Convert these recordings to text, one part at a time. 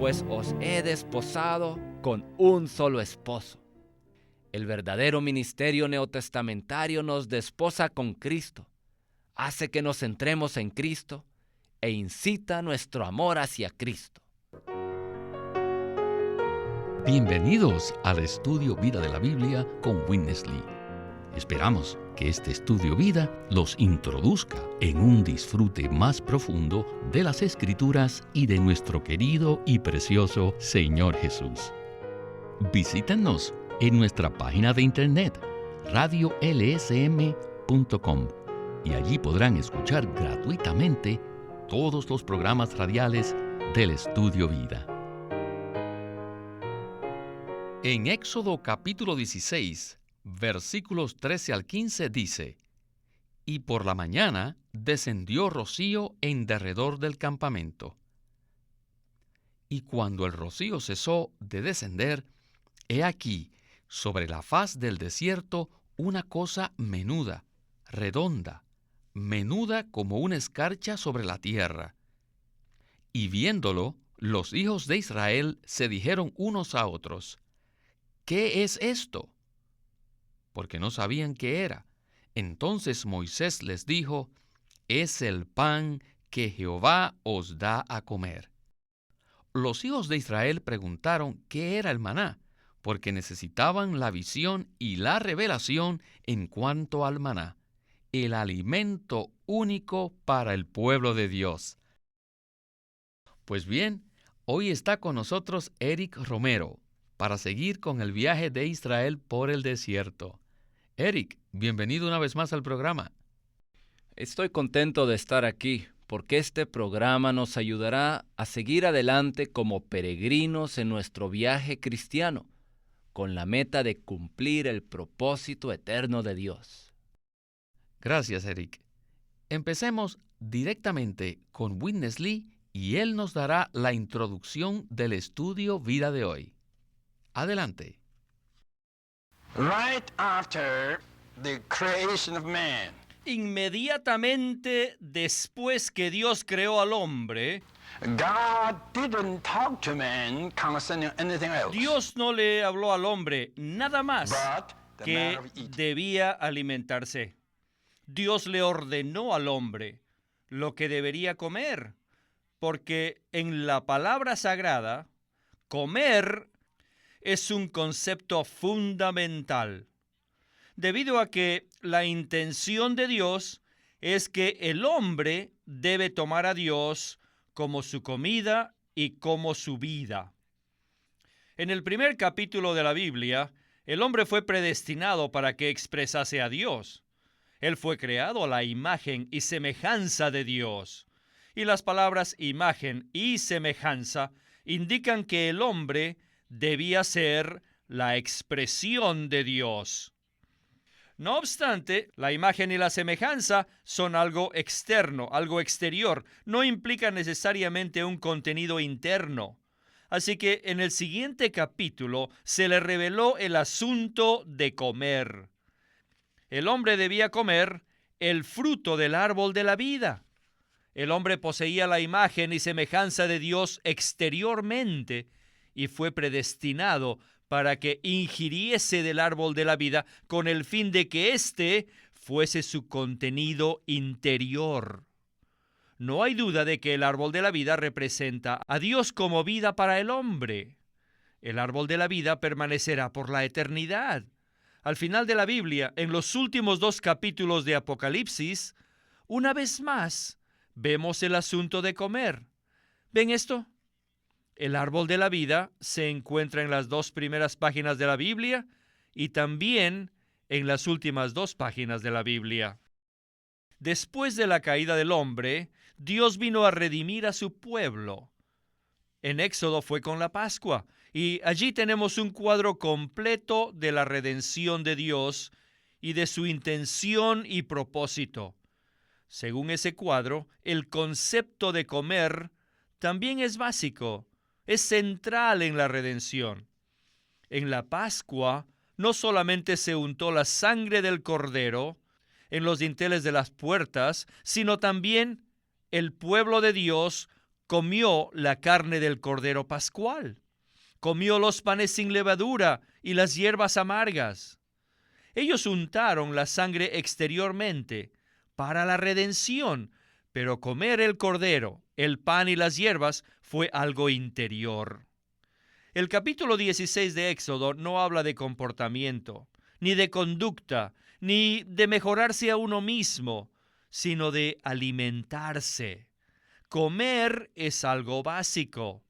pues os he desposado con un solo esposo. El verdadero ministerio neotestamentario nos desposa con Cristo, hace que nos centremos en Cristo e incita nuestro amor hacia Cristo. Bienvenidos al Estudio Vida de la Biblia con Witness Lee. Esperamos que este Estudio Vida los introduzca en un disfrute más profundo de las Escrituras y de nuestro querido y precioso Señor Jesús. Visítenos en nuestra página de internet radiolsm.com y allí podrán escuchar gratuitamente todos los programas radiales del Estudio Vida. En Éxodo capítulo 16, versículos 13 al 15 dice: Y por la mañana descendió rocío en derredor del campamento. Y cuando el rocío cesó de descender, he aquí, sobre la faz del desierto, una cosa menuda, redonda, menuda como una escarcha sobre la tierra. Y viéndolo, los hijos de Israel se dijeron unos a otros: ¿Qué es esto? Porque no sabían qué era. Entonces Moisés les dijo: Es el pan que Jehová os da a comer. Los hijos de Israel preguntaron qué era el maná, porque necesitaban la visión y la revelación en cuanto al maná, el alimento único para el pueblo de Dios. Pues bien, hoy está con nosotros Eric Romero para seguir con el viaje de Israel por el desierto. Eric, bienvenido una vez más al programa. Estoy contento de estar aquí, porque este programa nos ayudará a seguir adelante como peregrinos en nuestro viaje cristiano, con la meta de cumplir el propósito eterno de Dios. Gracias, Eric. Empecemos directamente con Witness Lee y él nos dará la introducción del Estudio Vida de hoy. Adelante. Right after the creation of man, Inmediatamente después que Dios creó al hombre, God didn't talk to man concerning anything else. Dios no le habló al hombre nada más But the que matter of eating. debía alimentarse. Dios le ordenó al hombre lo que debería comer, porque en la palabra sagrada, comer es un concepto fundamental, debido a que la intención de Dios es que el hombre debe tomar a Dios como su comida y como su vida. En el primer capítulo de la Biblia, el hombre fue predestinado para que expresase a Dios. Él fue creado a la imagen y semejanza de Dios. Y las palabras imagen y semejanza indican que el hombre debía ser la expresión de Dios. No obstante, la imagen y la semejanza son algo externo, algo exterior. No implican necesariamente un contenido interno. Así que en el siguiente capítulo se le reveló el asunto de comer. El hombre debía comer el fruto del árbol de la vida. El hombre poseía la imagen y semejanza de Dios exteriormente y fue predestinado para que ingiriese del árbol de la vida con el fin de que éste fuese su contenido interior. No hay duda de que el árbol de la vida representa a Dios como vida para el hombre. El árbol de la vida permanecerá por la eternidad. Al final de la Biblia, en los últimos 2 capítulos de Apocalipsis, una vez más, vemos el asunto de comer. ¿Ven esto? El árbol de la vida se encuentra en las 2 primeras páginas de la Biblia y también en las últimas 2 páginas de la Biblia. Después de la caída del hombre, Dios vino a redimir a su pueblo. En Éxodo fue con la Pascua, y allí tenemos un cuadro completo de la redención de Dios y de su intención y propósito. Según ese cuadro, el concepto de comer también es básico, es central en la redención. En la Pascua no solamente se untó la sangre del cordero en los dinteles de las puertas, sino también el pueblo de Dios comió la carne del cordero pascual, comió los panes sin levadura y las hierbas amargas. Ellos untaron la sangre exteriormente para la redención, pero comer el cordero, el pan y las hierbas fue algo interior. El capítulo 16 de Éxodo no habla de comportamiento, ni de conducta, ni de mejorarse a uno mismo, sino de alimentarse. Comer es algo básico.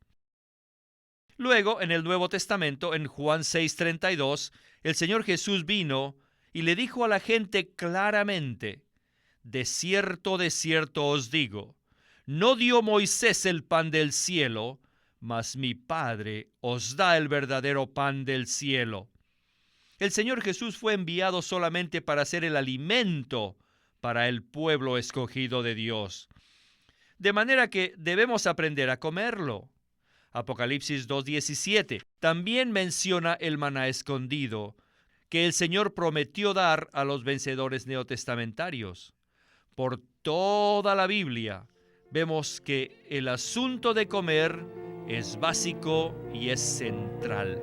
Luego, en el Nuevo Testamento, en Juan 6:32, el Señor Jesús vino y le dijo a la gente claramente: de cierto os digo, no dio Moisés el pan del cielo, mas mi Padre os da el verdadero pan del cielo. El Señor Jesús fue enviado solamente para ser el alimento para el pueblo escogido de Dios. De manera que debemos aprender a comerlo. Apocalipsis 2:17 también menciona el maná escondido que el Señor prometió dar a los vencedores neotestamentarios. Por toda la Biblia vemos que el asunto de comer es básico y es central.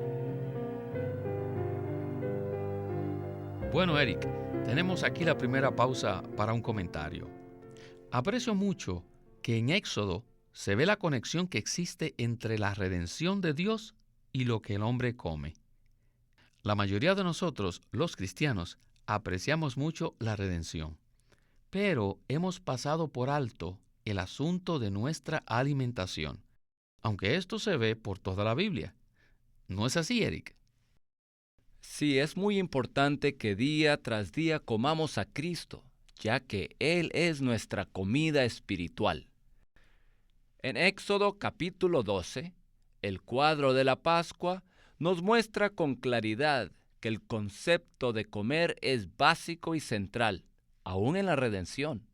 Bueno, Eric, tenemos aquí la primera pausa para un comentario. Aprecio mucho que en Éxodo se ve la conexión que existe entre la redención de Dios y lo que el hombre come. La mayoría de nosotros, los cristianos, apreciamos mucho la redención, pero hemos pasado por alto el asunto de nuestra alimentación, aunque esto se ve por toda la Biblia. ¿No es así, Eric? Sí, es muy importante que día tras día comamos a Cristo, ya que Él es nuestra comida espiritual. En Éxodo capítulo 12, el cuadro de la Pascua nos muestra con claridad que el concepto de comer es básico y central, aún en la redención.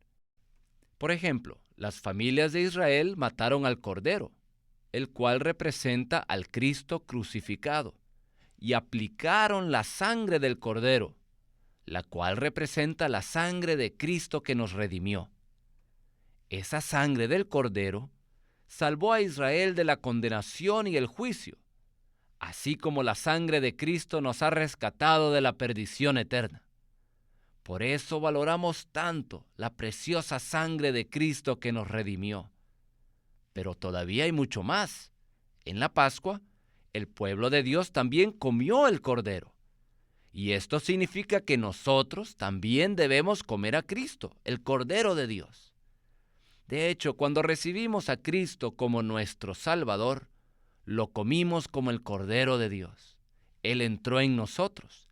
Por ejemplo, las familias de Israel mataron al Cordero, el cual representa al Cristo crucificado, y aplicaron la sangre del Cordero, la cual representa la sangre de Cristo que nos redimió. Esa sangre del Cordero salvó a Israel de la condenación y el juicio, así como la sangre de Cristo nos ha rescatado de la perdición eterna. Por eso valoramos tanto la preciosa sangre de Cristo que nos redimió. Pero todavía hay mucho más. En la Pascua, el pueblo de Dios también comió el Cordero. Y esto significa que nosotros también debemos comer a Cristo, el Cordero de Dios. De hecho, cuando recibimos a Cristo como nuestro Salvador, lo comimos como el Cordero de Dios. Él entró en nosotros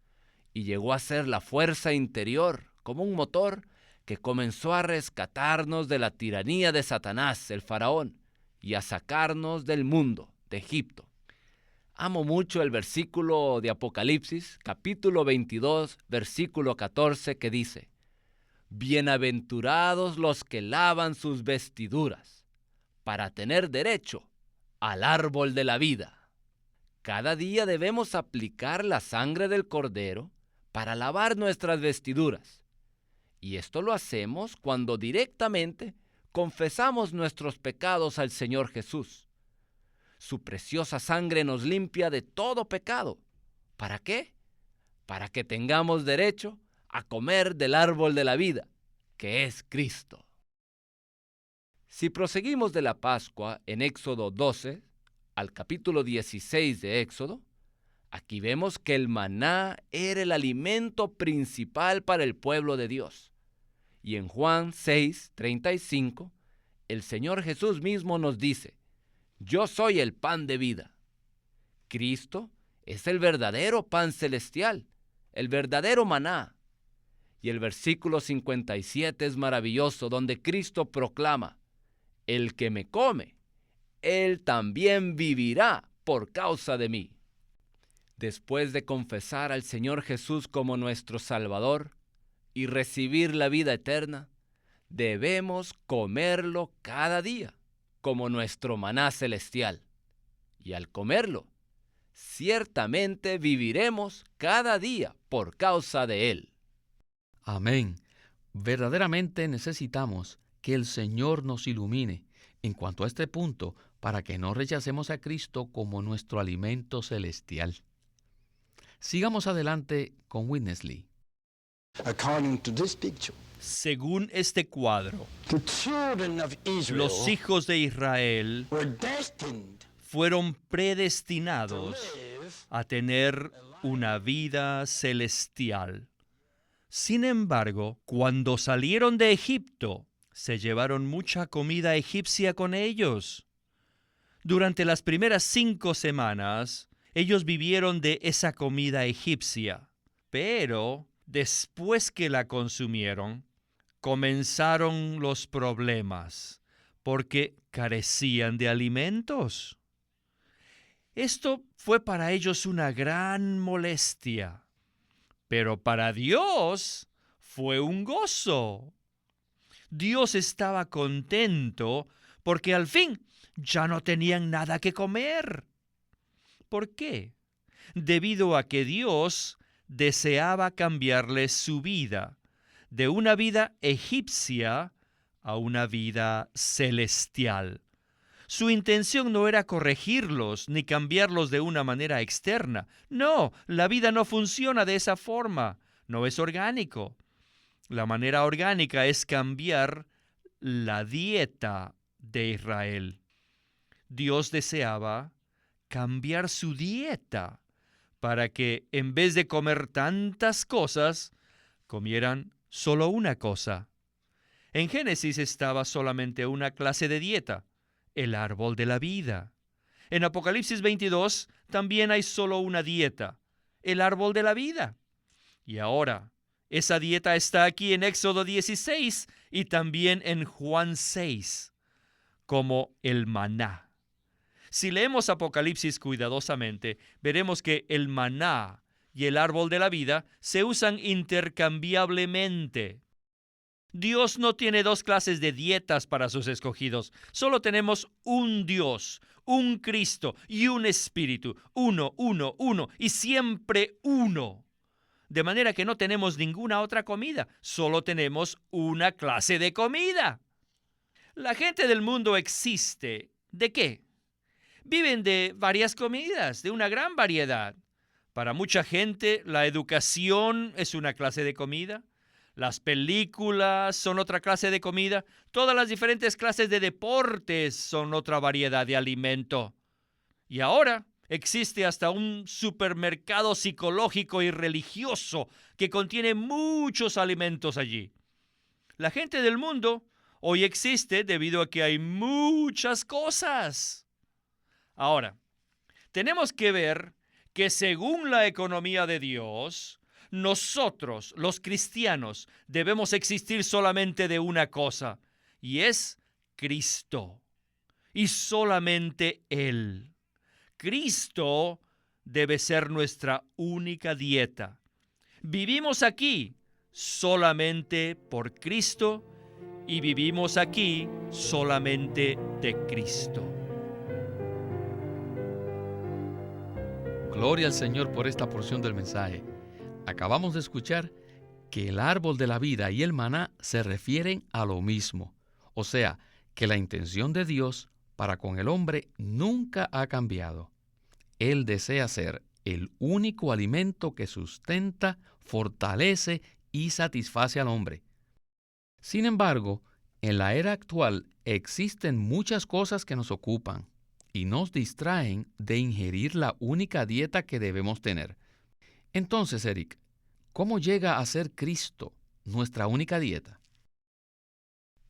y llegó a ser la fuerza interior, como un motor que comenzó a rescatarnos de la tiranía de Satanás, el faraón, y a sacarnos del mundo, de Egipto. Amo mucho el versículo de Apocalipsis, capítulo 22, versículo 14, que dice: bienaventurados los que lavan sus vestiduras, para tener derecho al árbol de la vida. Cada día debemos aplicar la sangre del Cordero para lavar nuestras vestiduras. Y esto lo hacemos cuando directamente confesamos nuestros pecados al Señor Jesús. Su preciosa sangre nos limpia de todo pecado. ¿Para qué? Para que tengamos derecho a comer del árbol de la vida, que es Cristo. Si proseguimos de la Pascua en Éxodo 12 al capítulo 16 de Éxodo, aquí vemos que el maná era el alimento principal para el pueblo de Dios. Y en Juan 6:35, el Señor Jesús mismo nos dice: yo soy el pan de vida. Cristo es el verdadero pan celestial, el verdadero maná. Y el versículo 57 es maravilloso, donde Cristo proclama: el que me come, él también vivirá por causa de mí. Después de confesar al Señor Jesús como nuestro Salvador y recibir la vida eterna, debemos comerlo cada día, como nuestro maná celestial. Y al comerlo, ciertamente viviremos cada día por causa de Él. Amén. Verdaderamente necesitamos que el Señor nos ilumine, en cuanto a este punto para que no rechacemos a Cristo como nuestro alimento celestial. Sigamos adelante con Witness Lee. According to this picture, Según este cuadro, the children of Israel los hijos de Israel were destined fueron to predestinados live a tener una vida celestial. Sin embargo, cuando salieron de Egipto, se llevaron mucha comida egipcia con ellos. Durante las primeras 5 semanas, ellos vivieron de esa comida egipcia, pero después que la consumieron, comenzaron los problemas, porque carecían de alimentos. Esto fue para ellos una gran molestia, pero para Dios fue un gozo. Dios estaba contento porque al fin ya no tenían nada que comer. ¿Por qué? Debido a que Dios deseaba cambiarles su vida de una vida egipcia a una vida celestial. Su intención no era corregirlos ni cambiarlos de una manera externa. No, la vida no funciona de esa forma. No es orgánico. La manera orgánica es cambiar la dieta de Israel. Dios deseaba cambiar su dieta para que en vez de comer tantas cosas, comieran solo una cosa. En Génesis estaba solamente una clase de dieta, el árbol de la vida. En Apocalipsis 22 también hay solo una dieta, el árbol de la vida. Y ahora, esa dieta está aquí en Éxodo 16 y también en Juan 6, como el maná. Si leemos Apocalipsis cuidadosamente, veremos que el maná y el árbol de la vida se usan intercambiablemente. Dios no tiene 2 clases de dietas para sus escogidos. Solo tenemos un Dios, un Cristo y un Espíritu. Uno, y siempre uno. De manera que no tenemos ninguna otra comida. Solo tenemos una clase de comida. La gente del mundo existe. ¿De qué? Viven de varias comidas, de una gran variedad. Para mucha gente, la educación es una clase de comida. Las películas son otra clase de comida. Todas las diferentes clases de deportes son otra variedad de alimento. Y ahora existe hasta un supermercado psicológico y religioso que contiene muchos alimentos allí. La gente del mundo hoy existe debido a que hay muchas cosas. Ahora, tenemos que ver que según la economía de Dios, nosotros, los cristianos, debemos existir solamente de una cosa, y es Cristo, y solamente Él. Cristo debe ser nuestra única dieta. Vivimos aquí solamente por Cristo, y vivimos aquí solamente de Cristo. Gloria al Señor por esta porción del mensaje. Acabamos de escuchar que el árbol de la vida y el maná se refieren a lo mismo. O sea, que la intención de Dios para con el hombre nunca ha cambiado. Él desea ser el único alimento que sustenta, fortalece y satisface al hombre. Sin embargo, en la era actual existen muchas cosas que nos ocupan y nos distraen de ingerir la única dieta que debemos tener. Entonces, Eric, ¿cómo llega a ser Cristo nuestra única dieta?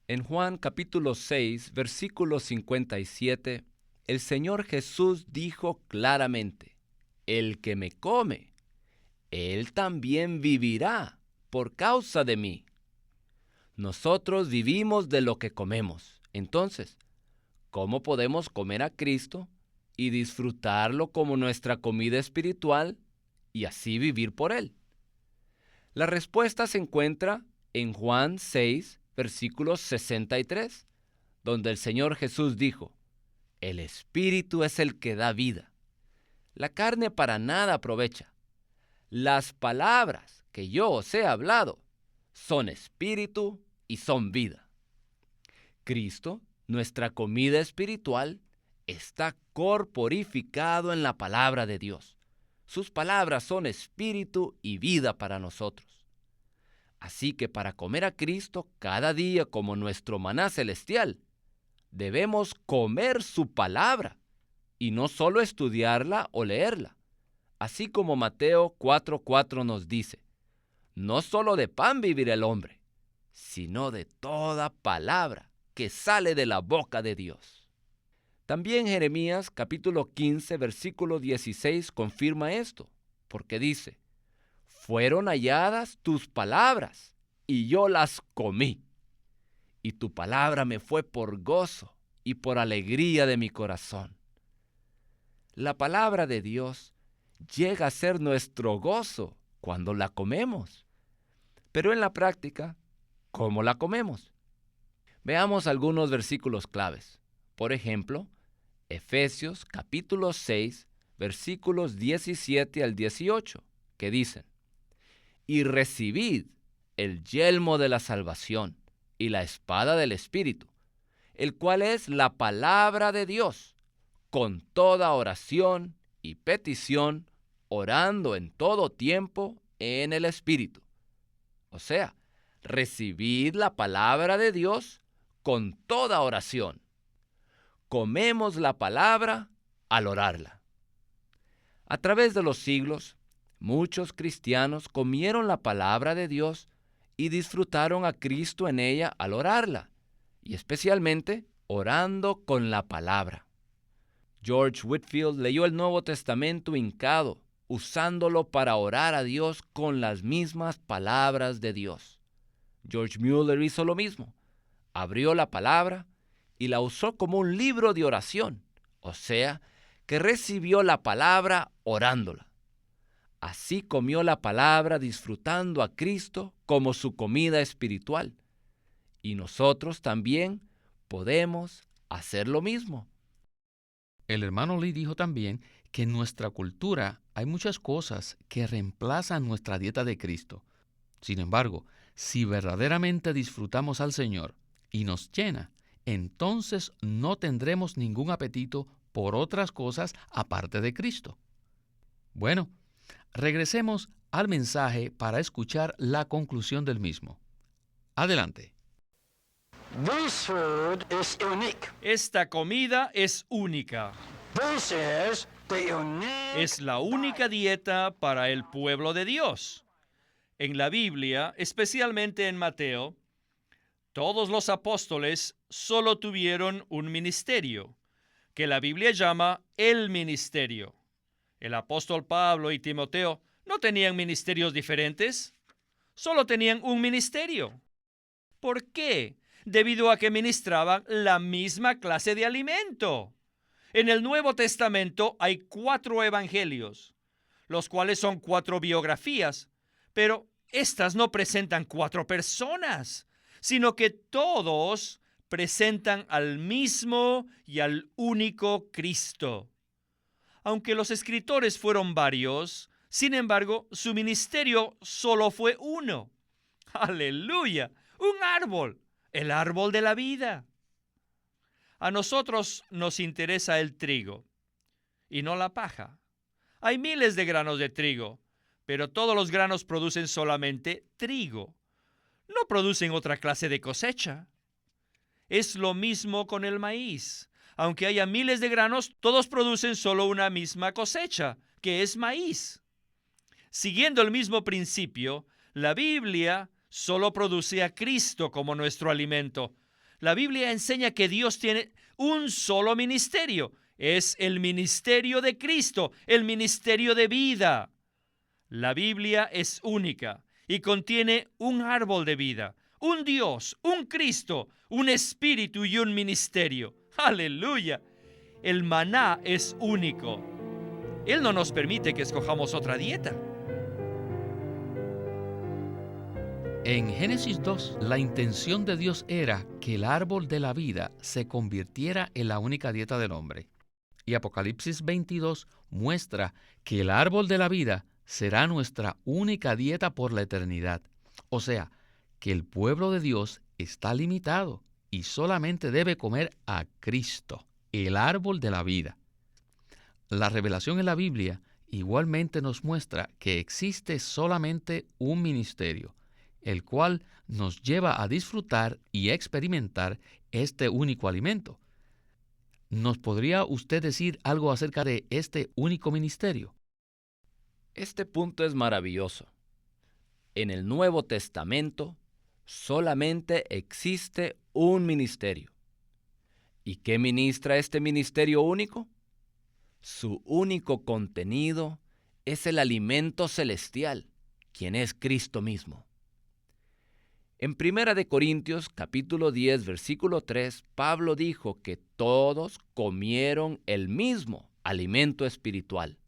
En Juan capítulo 6, versículo 57, el Señor Jesús dijo claramente: el que me come, él también vivirá por causa de mí. Nosotros vivimos de lo que comemos. Entonces, ¿cómo podemos comer a Cristo y disfrutarlo como nuestra comida espiritual y así vivir por Él? La respuesta se encuentra en Juan 6, versículo 63, donde el Señor Jesús dijo: el Espíritu es el que da vida. La carne para nada aprovecha. Las palabras que yo os he hablado son espíritu y son vida. Cristo Nuestra comida espiritual está corporificado en la palabra de Dios. Sus palabras son espíritu y vida para nosotros. Así que para comer a Cristo cada día como nuestro maná celestial, debemos comer su palabra y no solo estudiarla o leerla. Así como Mateo 4:4 nos dice, no solo de pan vivirá el hombre, sino de toda palabra que sale de la boca de Dios. También Jeremías capítulo 15, versículo 16 confirma esto, porque dice, fueron halladas tus palabras y yo las comí, y tu palabra me fue por gozo y por alegría de mi corazón. La palabra de Dios llega a ser nuestro gozo cuando la comemos. Pero en la práctica, ¿cómo la comemos? Veamos algunos versículos claves. Por ejemplo, Efesios capítulo 6, versículos 17 al 18, que dicen, y recibid el yelmo de la salvación y la espada del Espíritu, el cual es la palabra de Dios, con toda oración y petición, orando en todo tiempo en el Espíritu. O sea, recibid la palabra de Dios con toda oración. Comemos la palabra al orarla. A través de los siglos, muchos cristianos comieron la palabra de Dios y disfrutaron a Cristo en ella al orarla, y especialmente orando con la palabra. George Whitefield leyó el Nuevo Testamento hincado, usándolo para orar a Dios con las mismas palabras de Dios. George Mueller hizo lo mismo. Abrió la palabra y la usó como un libro de oración, o sea, que recibió la palabra orándola. Así comió la palabra disfrutando a Cristo como su comida espiritual. Y nosotros también podemos hacer lo mismo. El hermano Lee dijo también que en nuestra cultura hay muchas cosas que reemplazan nuestra dieta de Cristo. Sin embargo, si verdaderamente disfrutamos al Señor y nos llena, entonces no tendremos ningún apetito por otras cosas aparte de Cristo. Bueno, regresemos al mensaje para escuchar la conclusión del mismo. Adelante. This food is unique. Esta comida es única. This is the unique. Es la única dieta para el pueblo de Dios. En la Biblia, especialmente en Mateo, todos los apóstoles solo tuvieron un ministerio, que la Biblia llama el ministerio. El apóstol Pablo y Timoteo no tenían ministerios diferentes, solo tenían un ministerio. ¿Por qué? Debido a que ministraban la misma clase de alimento. En el Nuevo Testamento hay 4 evangelios, los cuales son 4 biografías, pero estas no presentan 4 personas, sino que todos presentan al mismo y al único Cristo. Aunque los escritores fueron varios, sin embargo, su ministerio solo fue uno. ¡Aleluya! Un árbol. El árbol de la vida. A nosotros nos interesa el trigo y no la paja. Hay miles de granos de trigo, pero todos los granos producen solamente trigo. No producen otra clase de cosecha. Es lo mismo con el maíz. Aunque haya miles de granos, todos producen solo una misma cosecha, que es maíz. Siguiendo el mismo principio, la Biblia solo produce a Cristo como nuestro alimento. La Biblia enseña que Dios tiene un solo ministerio. Es el ministerio de Cristo, el ministerio de vida. La Biblia es única y contiene un árbol de vida, un Dios, un Cristo, un espíritu y un ministerio. ¡Aleluya! El maná es único. Él no nos permite que escojamos otra dieta. En Génesis 2, la intención de Dios era que el árbol de la vida se convirtiera en la única dieta del hombre. Y Apocalipsis 22 muestra que el árbol de la vida será nuestra única dieta por la eternidad. O sea, que el pueblo de Dios está limitado y solamente debe comer a Cristo, el árbol de la vida. La revelación en la Biblia igualmente nos muestra que existe solamente un ministerio, el cual nos lleva a disfrutar y experimentar este único alimento. ¿Nos podría usted decir algo acerca de este único ministerio? Este punto es maravilloso. En el Nuevo Testamento solamente existe un ministerio. ¿Y qué ministra este ministerio único? Su único contenido es el alimento celestial, quien es Cristo mismo. En 1 de Corintios, capítulo 10, versículo 3, Pablo dijo que todos comieron el mismo alimento espiritual.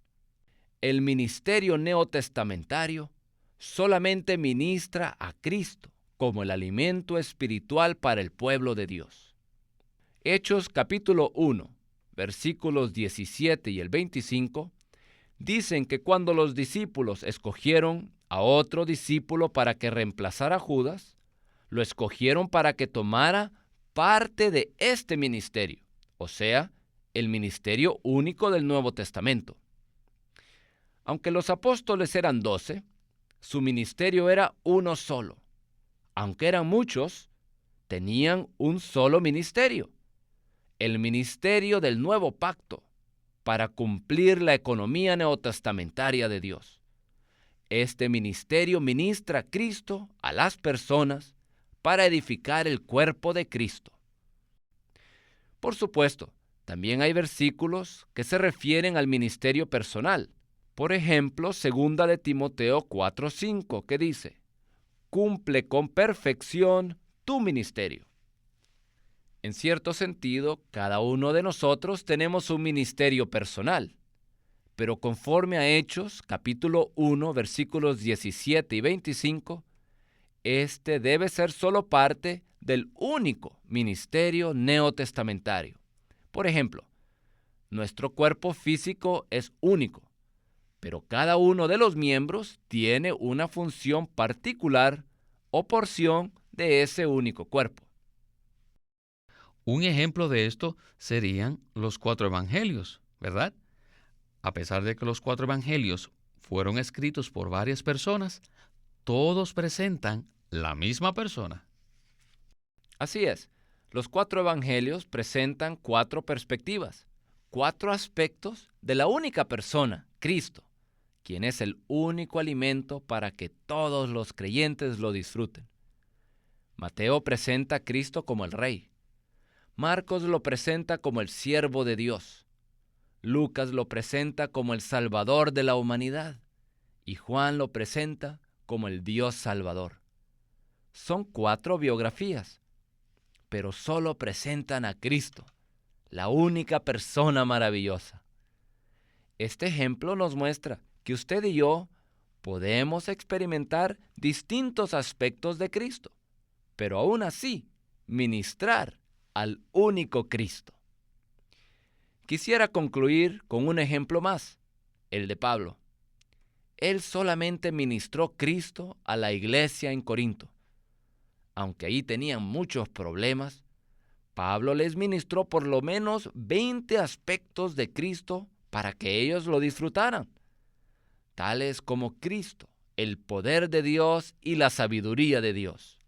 El ministerio neotestamentario solamente ministra a Cristo como el alimento espiritual para el pueblo de Dios. Hechos capítulo 1, versículos 17 y el 25, dicen que cuando los discípulos escogieron a otro discípulo para que reemplazara a Judas, lo escogieron para que tomara parte de este ministerio, o sea, el ministerio único del Nuevo Testamento. Aunque los apóstoles eran 12, su ministerio era uno solo. Aunque eran muchos, tenían un solo ministerio, el ministerio del nuevo pacto, para cumplir la economía neotestamentaria de Dios. Este ministerio ministra a Cristo a las personas para edificar el cuerpo de Cristo. Por supuesto, también hay versículos que se refieren al ministerio personal. Por ejemplo, 2 de Timoteo 4:5, que dice: cumple con perfección tu ministerio. En cierto sentido, cada uno de nosotros tenemos un ministerio personal, pero conforme a Hechos, capítulo 1, versículos 17 y 25, este debe ser solo parte del único ministerio neotestamentario. Por ejemplo, nuestro cuerpo físico es único, pero cada uno de los miembros tiene una función particular o porción de ese único cuerpo. Un ejemplo de esto serían los 4 evangelios, ¿verdad? A pesar de que los 4 evangelios fueron escritos por varias personas, todos presentan la misma persona. Así es, los 4 evangelios presentan 4 perspectivas, 4 aspectos de la única persona, Cristo, quien es el único alimento para que todos los creyentes lo disfruten. Mateo presenta a Cristo como el Rey. Marcos lo presenta como el siervo de Dios. Lucas lo presenta como el Salvador de la humanidad. Y Juan lo presenta como el Dios Salvador. Son 4 biografías, pero solo presentan a Cristo, la única persona maravillosa. Este ejemplo nos muestra que usted y yo podemos experimentar distintos aspectos de Cristo, pero aún así ministrar al único Cristo. Quisiera concluir con un ejemplo más, el de Pablo. Él solamente ministró Cristo a la iglesia en Corinto. Aunque ahí tenían muchos problemas, Pablo les ministró por lo menos 20 aspectos de Cristo para que ellos lo disfrutaran, tales como Cristo, el poder de Dios y la sabiduría de Dios.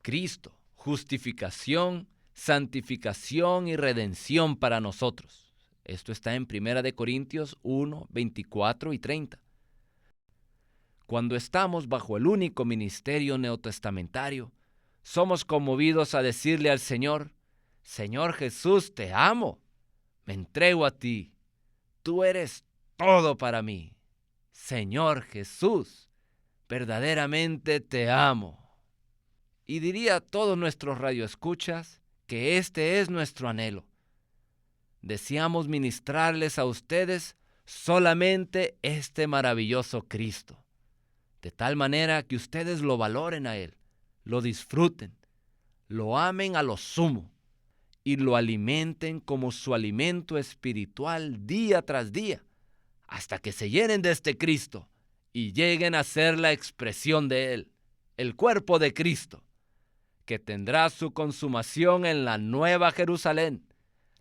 Cristo, justificación, santificación y redención para nosotros. Esto está en 1 de Corintios 1, 24 y 30. Cuando estamos bajo el único ministerio neotestamentario, somos conmovidos a decirle al Señor: Señor Jesús, te amo, me entrego a ti, tú eres todo para mí. Señor Jesús, verdaderamente te amo. Y diría a todos nuestros radioescuchas que este es nuestro anhelo. Deseamos ministrarles a ustedes solamente este maravilloso Cristo, de tal manera que ustedes lo valoren a Él, lo disfruten, lo amen a lo sumo y lo alimenten como su alimento espiritual día tras día, hasta que se llenen de este Cristo y lleguen a ser la expresión de Él, el cuerpo de Cristo, que tendrá su consumación en la Nueva Jerusalén,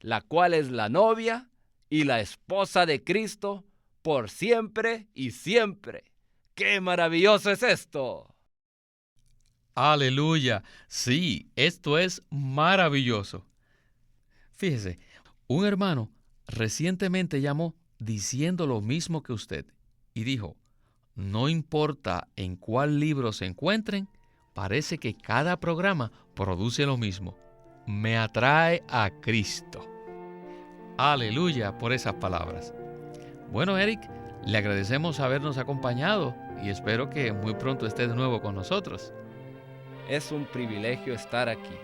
la cual es la novia y la esposa de Cristo por siempre y siempre. ¡Qué maravilloso es esto! Aleluya. Sí, esto es maravilloso. Fíjese, un hermano recientemente llamó diciendo lo mismo que usted y dijo, no importa en cuál libro se encuentren, parece que cada programa produce lo mismo. Me atrae a Cristo. Aleluya por esas palabras. Bueno, Eric, le agradecemos habernos acompañado y espero que muy pronto esté de nuevo con nosotros. Es un privilegio estar aquí.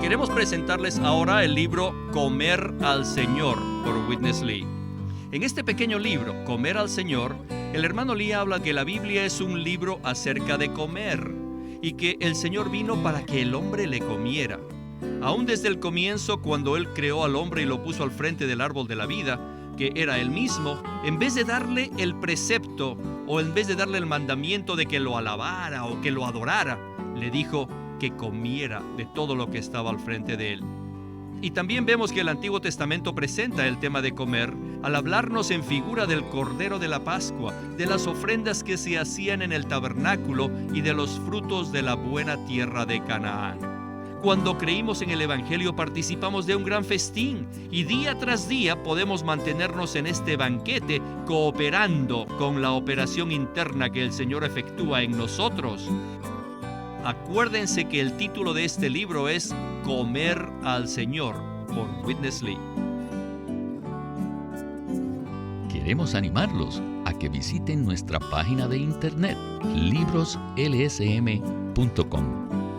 Queremos presentarles ahora el libro Comer al Señor por Witness Lee. En este pequeño libro, Comer al Señor, el hermano Lee habla que la Biblia es un libro acerca de comer y que el Señor vino para que el hombre le comiera. Aún desde el comienzo, cuando Él creó al hombre y lo puso al frente del árbol de la vida, que era Él mismo, en vez de darle el precepto o en vez de darle el mandamiento de que lo alabara o que lo adorara, le dijo que comiera de todo lo que estaba al frente de Él. Y también vemos que el Antiguo Testamento presenta el tema de comer al hablarnos en figura del Cordero de la Pascua, de las ofrendas que se hacían en el tabernáculo y de los frutos de la buena tierra de Canaán. Cuando creímos en el Evangelio participamos de un gran festín y día tras día podemos mantenernos en este banquete cooperando con la operación interna que el Señor efectúa en nosotros. Acuérdense que el título de este libro es Comer al Señor por Witness Lee. Queremos animarlos a que visiten nuestra página de internet libroslsm.com.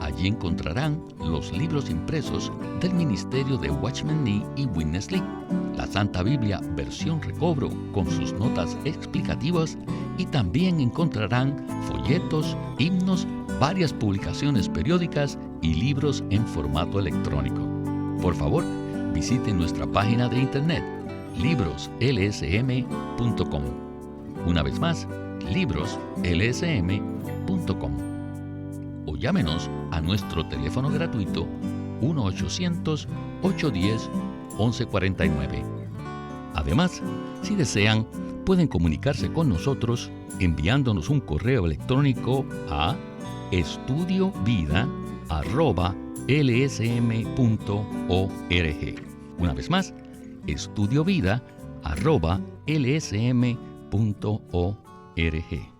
Allí encontrarán los libros impresos del ministerio de Watchman Nee y Witness Lee, la Santa Biblia versión recobro con sus notas explicativas y también encontrarán folletos, himnos, varias publicaciones periódicas y libros en formato electrónico. Por favor, visiten nuestra página de internet libroslsm.com. Una vez más, libroslsm.com. O llámenos a nuestro teléfono gratuito 1-800-810-1149. Además, si desean, pueden comunicarse con nosotros enviándonos un correo electrónico a estudiovida@lsm.org. Una vez más, estudiovida@lsm.org.